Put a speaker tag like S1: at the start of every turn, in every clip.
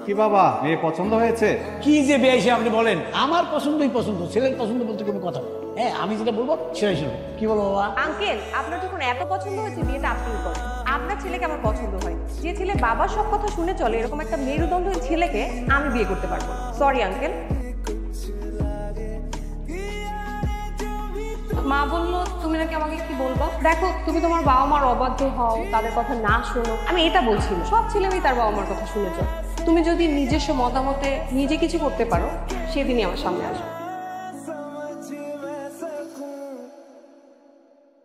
S1: কি বাবা, মেয়ে পছন্দ হয়েছে?
S2: কি যে বেশি আপনি বলেন, আমার পছন্দই পছন্দ, ছেলের পছন্দ বলতে কোনো কথা নেই। হ্যাঁ, আমি যেটা বলবো সেটাই শুনুন। কি বলো বাবা?
S3: আঙ্কেল, আপনার যখন এত পছন্দ হয়েছে বিয়েটা আপনিই করেন। আপনার ছেলেকে আমার পছন্দ হয়। যে ছেলে বাবার সব কথা শুনে চলে, এরকম একটা মেরুদণ্ডহীন ছেলেকে আমি বিয়ে করতে পারবো না। Sorry uncle. মা বললো তুমি নাকি আমাকে কি বলবা? দেখো, তুমি তোমার বাবা মার অবাধ্য হও, তাদের কথা না শোনো, আমি এটা বলছি না। সব ছেলেমেয়ে তার বাবা মার কথা শুনে চলে। তুমি যদি নিজস্ব মতামতে নিজে কিছু করতে পারো, সেদিনই আমার সামনে আসবে।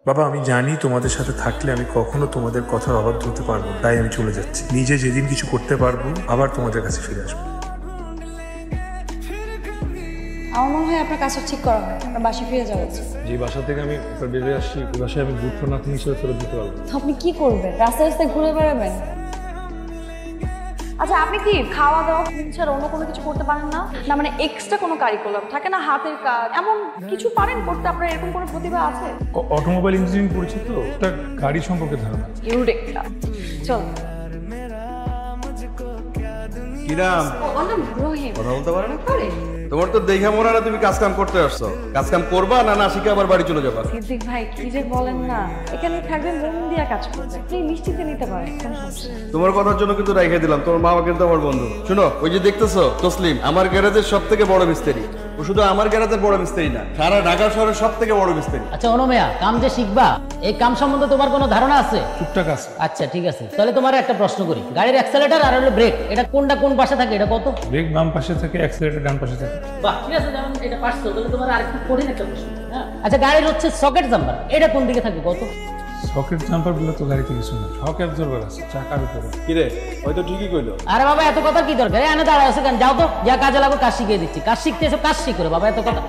S4: বাবা, আমি জানি তোমাদের সাথে থাকলে আমি কখনো তোমাদের কথার অবাধ্য হতে পারবো, তাই আমি চলে যাচ্ছি। নিজে যেদিন কিছু করতে পারবো আবার তোমাদের কাছে ফিরে আসবো।
S5: আমার মনে হয় আপনার কাজটা ঠিক করা হয়, আপনার বাসায় ফিরে যাওয়া উচিত।
S6: যে বাসা থেকে আমি বেরিয়ে আসছি, ওই বাসায় আমি গুড ফর নাথিং হিসেবে ফেরত দিতে পারবো।
S5: আপনি কি করবেন? রাস্তায় রাস্তায় ঘুরে বেড়াবেন?
S3: আচ্ছা, আপনি কি খাওয়া দাওয়া ছাড়া অন্য কোনো কিছু করতে পারেন না? না মানে এক্সট্রা কোনো কারিকুলাম থাকে না, হাতের কাজ এমন কিছু পারেন করতে? আপনার এরকম কোনো প্রতিভা আছে?
S6: অটোমোবাইল ইঞ্জিনিয়ারিং পড়েছি তো, একটা গাড়ি সম্পর্কে ধারণা।
S3: চল।
S1: কিরাম,
S3: রহিম
S1: কথা বলতে পারে না? তোমার তো দেখে মনে হয় তুমি কাজ কাম করতে আসছো। কাজ কাম করবা না না শিখে আবার বাড়ি চলে যাবা?
S3: সিদ্দিক ভাই, কি যে বলেন না, এখানে থাকবেন, মন দিয়া কাজ করবেন, আপনি নিশ্চিন্তে নিতে পারেন, কোনো সমস্যা নেই।
S1: তোমার কথার জন্য কিন্তু রেখে দিলাম। তোমার মা কিন্তু আমার বন্ধু। শুনো, ওই যে দেখতেছো তসলিম, আমার গ্যারেজের সব থেকে বড় মিস্ত্রি। ও শুধু আমার গ্যারেজের বড় মিস্ত্রি না, সারা ঢাকা শহরের সব থেকে বড় মিস্ত্রি।
S7: আচ্ছা অনুমেয়া, কাম যে শিখবা, এই কাম সম্বন্ধে তোমার কোনো ধারণা আছে?
S6: টুকটাক আছে।
S7: আচ্ছা ঠিক আছে, তাহলে তোমার একটা প্রশ্ন করি, গাড়ির অ্যাক্সেলেটর আর হলো ব্রেক, এটা কোনটা কোন পাশে থাকে এটা কত?
S6: ব্রেক বাম পাশে থাকে, অ্যাক্সিলারেটর ডান পাশে থাকে।
S7: বাহ, ঠিক আছে, যেমন এটা পারছো, তাহলে তোমার আরেকটু কঠিন একটা প্রশ্ন। হ্যাঁ, আচ্ছা, গাড়ির হচ্ছে সকেট জাম্পার, এটা কোন দিকে থাকবে কত?
S6: সকেট জাম্পার বলে তো গাড়িতে কিছু না, শক অ্যাবজর্বার আছে চাকার উপরে।
S1: কিরে, হয়তো ঠিকই কইলো।
S7: আরে বাবা, এত কথা কি দরকার? এনে দাঁড়ায় আছে কেন? যাও তো, যা কাজে লাগো কাজ শিখিয়ে দিচ্ছি। কাজ শিখতে এসে কাজ শিখো বাবা, এত কথা।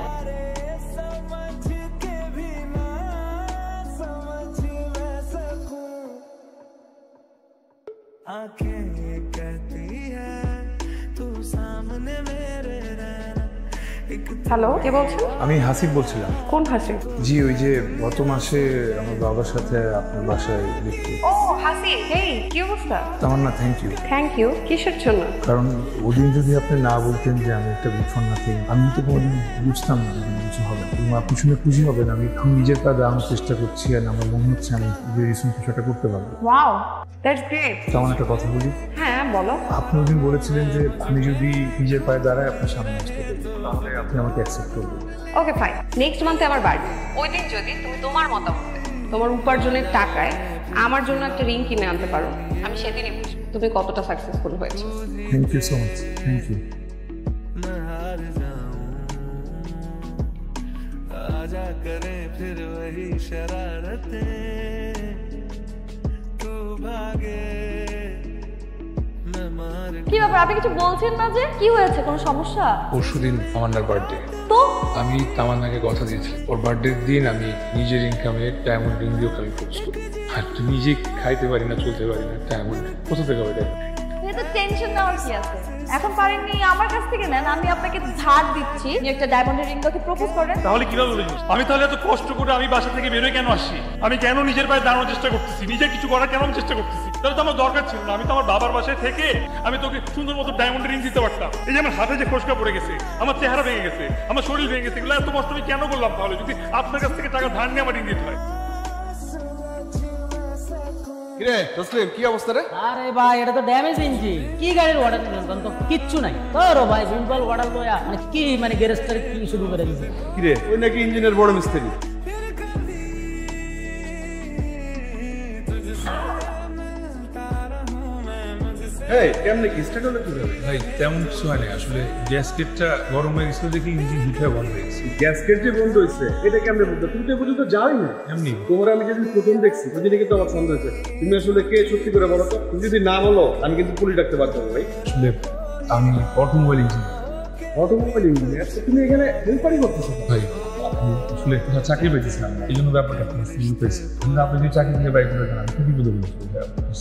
S3: হ্যালো, কে বলছেন?
S4: আমি হাসিব বলছিলাম।
S3: কোন হাসি?
S4: জি, ওই যে গত মাসে আমার বাবার সাথে আপনার বাসায় দেখতে।
S3: ও হাসি, হেই, কি অবস্থা?
S4: তামান্না, থ্যাংক ইউ।
S3: থ্যাংক ইউ কিসের জন্য?
S4: কারণ ওদিন যদি আপনি না বলতেন যে আমি একটা গুড ফর নাথিং, আমি তো কোনোদিন বুঝতাম না যে কিছু হবে। এবং আপনি শুনে খুশি হবেন, আমি এখন নিজের কাজ আনার চেষ্টা করছি, আর আমার মনে হচ্ছে আমি যে রিসেন্ট কিছু একটা করতে পারবো।
S3: Wow, that's great.
S4: তেমন একটা কথা বলি।
S3: হ্যাঁ বলো।
S4: আপনি ওদিন বলেছিলেন যে আমি যদি নিজের পায়ে দাঁড়ায় আপনার সামনে আসতে পারি, তাহলে আপনি আমাকে অ্যাকসেপ্ট করবেন।
S3: ওকে ফাইন, নেক্সট মান্থে আমার বার্থডে। ওই দিন যদি তুমি তোমার মতামতে তোমার উপার্জনের টাকায় আমার জন্য একটা রিং কিনে আনতে পারো, আমি সেদিনই বুঝবো তুমি কতটা সাকসেসফুল হয়েছে।
S4: Thank you so much. Thank you.
S5: কি ব্যাপার, আপনি কিছু বলছেন না যে? কি হয়েছে, কোনো সমস্যা?
S6: পরশুদিন তামান্নার বার্থডে।
S5: তো
S6: আমি তামান্নাকে কথা দিয়েছি, ওর বার্থডের দিন আমি নিজের ইনকামে ডায়মন্ড রিং দিয়ে আমি প্রপোজ করি। আর নিজে খাইতে পারি না, চলতে পারি না, ডায়মন্ড কোথা থেকে হবে?
S5: এত টেনশন নেওয়ার কি আছে? এখন পারেননি, আমার কাছ থেকে নেন, আমি আপনাকে ধার দিচ্ছি, যে একটা ডায়মন্ডের রিং দিয়ে প্রপোজ করেন।
S8: তাহলে কিভাবে বলেছিস? আমি তাহলে এত কষ্ট করে আমি বাসা থেকে বেরোয় কেন আসছি? আমি কেন নিজের পায়ে দাঁড়ানোর চেষ্টা করতেছি? নিজে কিছু করার কেন আমি চেষ্টা করতেছি? তাহলে তো আমার দরকার ছিল না। আমি তো আমার বাবার বাসায় থেকে আমি তোকে সুন্দর মতো ডায়মন্ড রিং দিতে পারতাম। এই যে আমার হাতে যে খসকা পড়ে গেছে, আমার চেহারা ভেঙে গেছে, আমার শরীর ভেঙে গেছে, এগুলো এত কষ্ট আমি কেন করলাম? তাহলে যদি আপনার কাছ থেকে টাকা ধার নিয়ে আমার রিং দিতে হয়।
S1: কিরে তসলিম, কি অবস্থা রে?
S7: আরে ভাই, এটা তো ড্যামেজ ইঞ্জিন, কি গাড়ির ওয়াটার নিয়ন্ত্রণ তো কিচ্ছু নাই। তোরও ভাই সিম্পল ওয়াটার লয়া মানে কি, মানে গ্যারেজটারে কি শুরু করে দিছে?
S1: কিরে, ওই নাকি ইঞ্জিনের বড় মিস্ত্রি। এই কেমনে কি স্টার্ট হলো কিভাবে?
S6: ভাই তেমন কিছু হয় না, আসলে গ্যাসকেটটা গরম হয়ে গেছিল দেখি ইঞ্জিন হিট হয়ে বন্ধ হয়ে গেছে।
S1: গ্যাসকেট যে বন্ধ হয়েছে এটা কেমনে বলতো? তুমি তো পর্যন্ত যাওই না।
S6: এমনি
S1: তোমার আমি যেদিন প্রথম দেখছি ওই দিনে কিন্তু আমার সন্দেহ হয়েছে। তুমি আসলে কে, সত্যি করে বলো তো। তুমি যদি না বলো আমি কিন্তু পুলিশ ডাকতে পারতাম ভাই।
S6: আসলে আমি অটোমোবাইল ইঞ্জিনিয়ার।
S1: Automobile engineer? তুমি এখানে হেল্পারই করতেছো
S6: ভাই আসলে কোথাও চাকরি পেয়েছিলাম, এই জন্য ব্যাপারটা পেয়েছি। কিন্তু আপনি যদি চাকরি থেকে বাইক করে দেন আমি খুবই বলে বলছি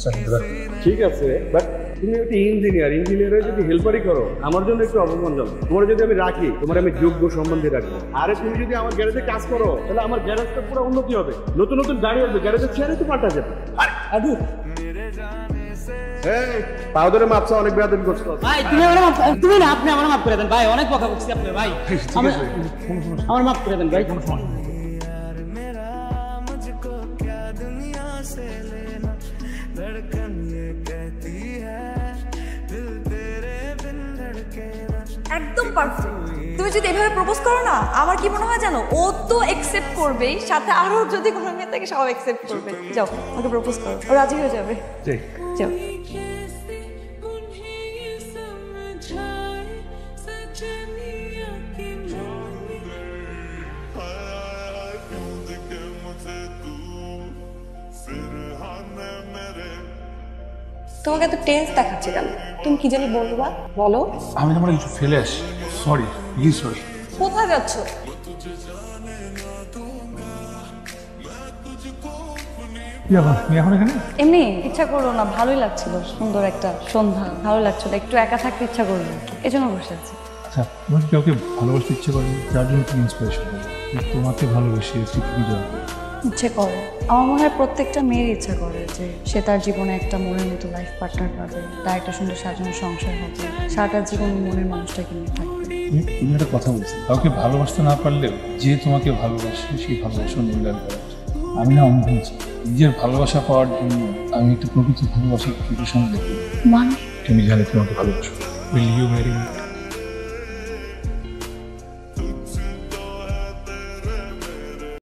S6: চাকরিটা।
S1: ঠিক আছে, বাট তুমি একটা ইঞ্জিনিয়ার হয়ে যদি হেল্পারই করো আমার জন্য একটু অপমানজনক। তোমার যদি আমি রাখি, তোমার আমি যোগ্য সম্বন্ধে রাখবো। আরে তুমি যদি আমার গ্যারেজে কাজ করো তাহলে আমার গ্যারেজটা পুরো উন্নতি হবে, নতুন নতুন গাড়ি আসবে, গ্যারেজের চেয়ারে তো পাল্টা যাবে। আরে আদু এই পাও ধরে মাপছা অনেক বেয়াদবি করছো।
S7: ভাই তুমি আমার তুমি না আপনি আমার মাফ করে দেন ভাই, অনেক কথা বলছি আপনি ভাই, আমার মাফ করে দেন ভাই। কোনো সমস্যা নেই।
S5: একদম পারফেক্ট। তুমি যদি এভাবে প্রপোজ করো না, আমার কি মনে হয় জানো, ও তো একসেপ্ট করবেই, সাথে আরো যদি কোনো মেয়ে থাকে সব একসেপ্ট করবে। যাও ওকে প্রপোজ করো, ও রাজি হয়ে যাবে। যাও।
S3: তোমাকে এত টেন্স দেখাচ্ছে কেন? তুমি কি জানি বলবা, বলো।
S6: আমি তোমার কিছু ফেলে আসি, সরি, প্লিজ সরি।
S3: কোথায় যাচ্ছ?
S4: তুমি এখন এখানে?
S5: এমনি ইচ্ছা করলো না, ভালোই লাগছিল, সুন্দর একটা সন্ধ্যা, ভালো লাগছিল, একটু একা থাকতে ইচ্ছা করলো, এজন্য বসে আছি।
S4: আচ্ছা, তোমার কাউকে ভালোবাসতে ইচ্ছে করে, যার জন্য তুমি ইন্সপিরেশন করো, তোমাকে ভালোবেসে পৃথিবী জয় করো।
S5: ইচ্ছে করে, আমার মনে হয় প্রত্যেকটা মেয়ের ইচ্ছা করে যে সে তার জীবনে একটা মনের মতো লাইফ পার্টনার পাবে, তার একটা সুন্দর সাজানো সংসার হবে, সারাটা জীবন মনের মানুষটাকে নিয়ে থাকবে।
S4: তুমি একটা কথা বলছো, কাউকে ভালোবাসতে না পারলেও যে তোমাকে ভালোবাসে সেই ভালোবাসার মূল্যায়ন করা উচিত। আমি না অন্ধ হয়েছি, নিজের ভালোবাসা পাওয়ার জন্য আমি একটা প্রকৃত ভালোবাসার প্রতিষ্ঠান দেখি।
S5: মানে
S4: তুমি জানি তোমাকে ভালোবাসো। Will you marry me?